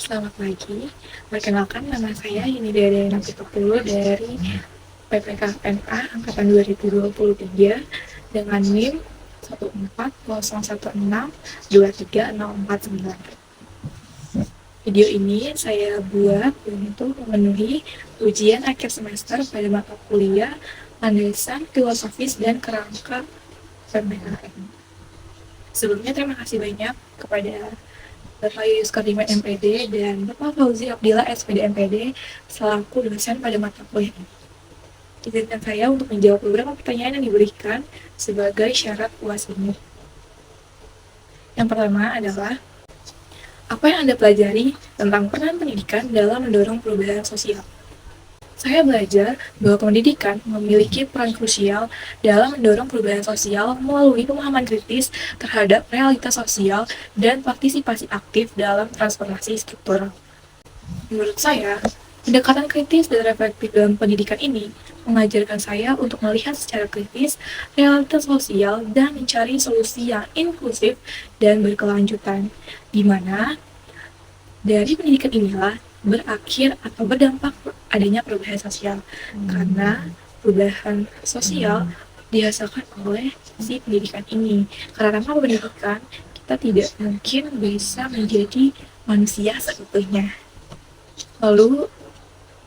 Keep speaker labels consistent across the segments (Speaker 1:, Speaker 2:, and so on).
Speaker 1: Selamat pagi, perkenalkan nama saya Yunida Dayana Pitupulu dari PPKNA Angkatan 2023 dengan NIM 140162364. Video ini saya buat untuk memenuhi ujian akhir semester pada mata kuliah Landasan Filosofis dan Kerangka PPKN. Sebelumnya terima kasih banyak kepada Bapak Yuyus Kardiman MPD dan Bapak Fauzi Abdillah SPD MPD selaku dosen pada mata kuliah ini. Izinkan saya untuk menjawab beberapa pertanyaan yang diberikan sebagai syarat UAS ini. Yang pertama adalah, apa yang Anda pelajari tentang peran pendidikan dalam mendorong perubahan sosial? Saya belajar bahwa pendidikan memiliki peran krusial dalam mendorong perubahan sosial melalui pemahaman kritis terhadap realitas sosial dan partisipasi aktif dalam transformasi struktural. Menurut saya, pendekatan kritis dan reflektif dalam pendidikan ini mengajarkan saya untuk melihat secara kritis realitas sosial dan mencari solusi yang inklusif dan berkelanjutan, di mana dari pendidikan inilah berakhir atau berdampak adanya perubahan sosial, karena perubahan sosial dihasilkan oleh si pendidikan ini. Karena tanpa pendidikan, kita tidak mungkin bisa menjadi manusia seutuhnya. Lalu,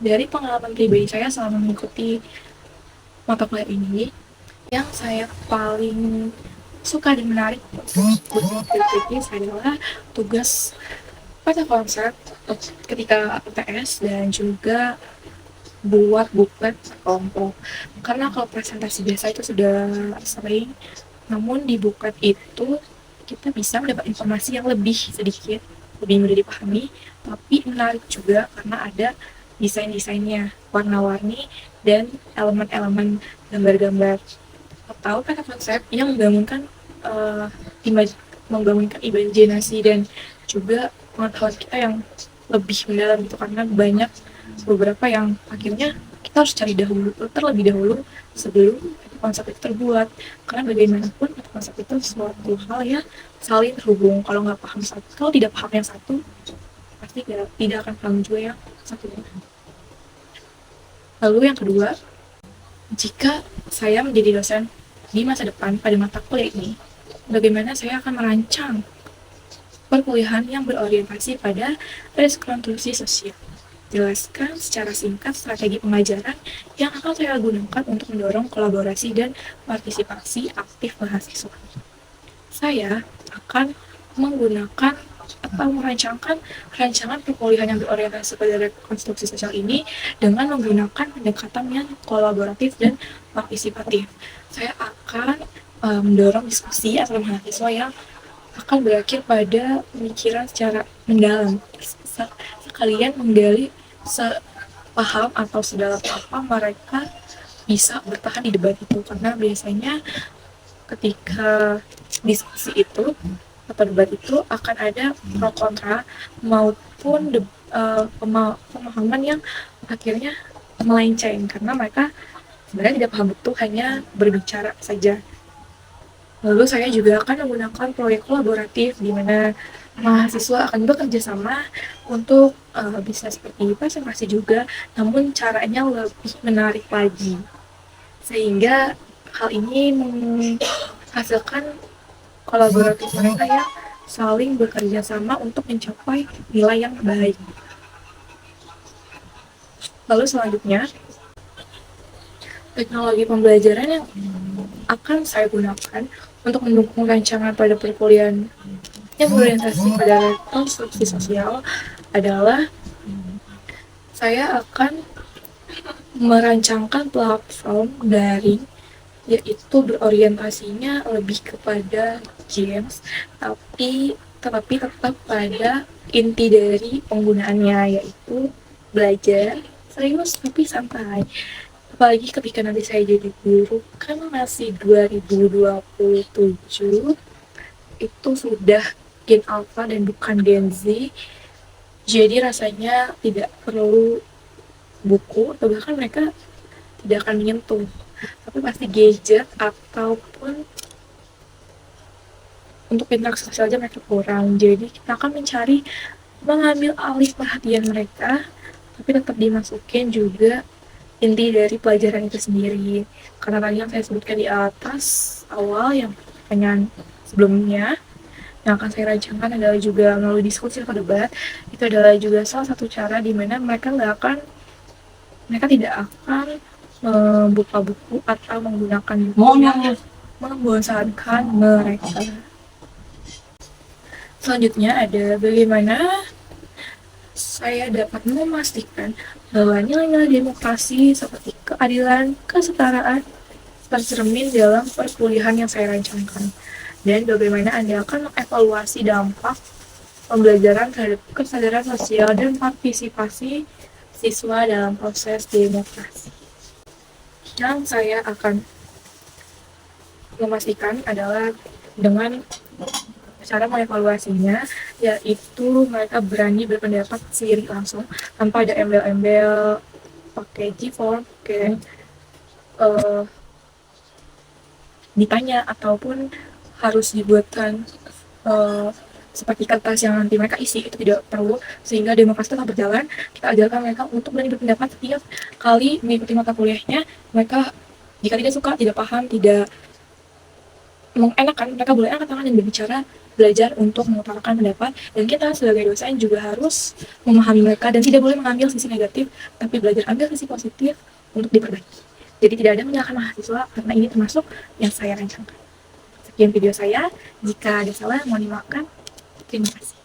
Speaker 1: dari pengalaman pribadi saya selama mengikuti mata kuliah ini, yang saya paling suka dan menarik untuk kritis adalah tugas pada konsep ketika UTS dan juga buat buklet kelompok. Karena kalau presentasi biasa itu sudah sering, namun di buklet itu kita bisa mendapat informasi yang lebih sedikit, lebih mudah dipahami, tapi menarik juga karena ada desain-desainnya, warna-warni, dan elemen-elemen gambar-gambar atau kata konsep yang uh, membangunkan imajinasi dan juga pengetahuan kita yang lebih mendalam itu, karena banyak beberapa yang akhirnya kita harus cari terlebih dahulu sebelum konsep itu terbuat, karena bagaimanapun konsep itu suatu hal yang saling terhubung. Kalau tidak paham yang satu, pasti tidak akan paham juga yang satu. Lalu yang kedua, jika saya menjadi dosen di masa depan pada mata kuliah ini, bagaimana saya akan merancang perkuliahan yang berorientasi pada rekonstruksi sosial. Jelaskan secara singkat strategi pengajaran yang akan saya gunakan untuk mendorong kolaborasi dan partisipasi aktif mahasiswa. Saya akan menggunakan atau merancangkan rancangan perkuliahan yang berorientasi pada rekonstruksi sosial ini dengan menggunakan pendekatan yang kolaboratif dan partisipatif. Saya akan mendorong diskusi antara mahasiswa yang akan berakhir pada pemikiran secara mendalam, sekalian menggali sepaham atau sedalam apa mereka bisa bertahan di debat itu, karena biasanya ketika diskusi itu atau debat itu akan ada pro kontra maupun pemahaman yang akhirnya melenceng karena mereka sebenarnya tidak paham betul, hanya berbicara saja. Lalu saya juga akan menggunakan proyek kolaboratif di mana mahasiswa akan bekerja sama untuk bisa seperti presentasi juga, namun caranya lebih menarik lagi. Sehingga hal ini menghasilkan kolaboratif mereka yang saling bekerja sama untuk mencapai nilai yang baik. Lalu selanjutnya, teknologi pembelajaran yang akan saya gunakan untuk mendukung rancangan pada perkuliahan yang berorientasi pada rekonstruksi sosial adalah saya akan merancangkan platform daring, yaitu berorientasinya lebih kepada games, tetapi tetap pada inti dari penggunaannya, yaitu belajar serius tapi santai. Apalagi ketika nanti saya jadi guru, kan masih 2027, itu sudah Gen Alpha dan bukan Gen Z, jadi rasanya tidak perlu buku, atau bahkan mereka tidak akan menyentuh, tapi pasti gadget ataupun untuk interaksi sosial aja mereka kurang. Jadi kita akan mencari mengambil alih perhatian mereka, tapi tetap dimasukin juga inti dari pelajaran itu sendiri. Karena tadi yang saya sebutkan di atas awal yang pertanyaan sebelumnya, yang akan saya rancangkan adalah juga melalui diskusi atau debat. Itu adalah juga salah satu cara di mana mereka tidak akan membuka buku atau menggunakan buku yang membosankan mereka. Selanjutnya ada bagaimana saya dapat memastikan bahwa nilai-nilai demokrasi seperti keadilan, kesetaraan tercermin dalam perkuliahan yang saya rancangkan, dan bagaimana Anda akan mengevaluasi dampak pembelajaran terhadap kesadaran sosial dan partisipasi siswa dalam proses demokrasi. Yang saya akan memastikan adalah dengan cara mengevaluasinya, yaitu mereka berani berpendapat sendiri langsung tanpa ada embel-embel pakai G-form, pakai ditanya ataupun harus dibuatkan seperti kertas yang nanti mereka isi, itu tidak perlu, sehingga demokrasi tetap berjalan. Kita ajarkan mereka untuk berani berpendapat setiap kali mengikuti mata kuliahnya. Mereka jika tidak suka, tidak paham, tidak mengenakan, mereka boleh angkat tangan dan berbicara, belajar untuk mengutarakan pendapat. Dan kita sebagai dosen juga harus memahami mereka dan tidak boleh mengambil sisi negatif, tapi belajar ambil sisi positif untuk diperbaiki. Jadi tidak ada menyalahkan mahasiswa, karena ini termasuk yang saya rancangkan. Sekian video saya, jika ada salah mohon dimaafkan. Terima kasih.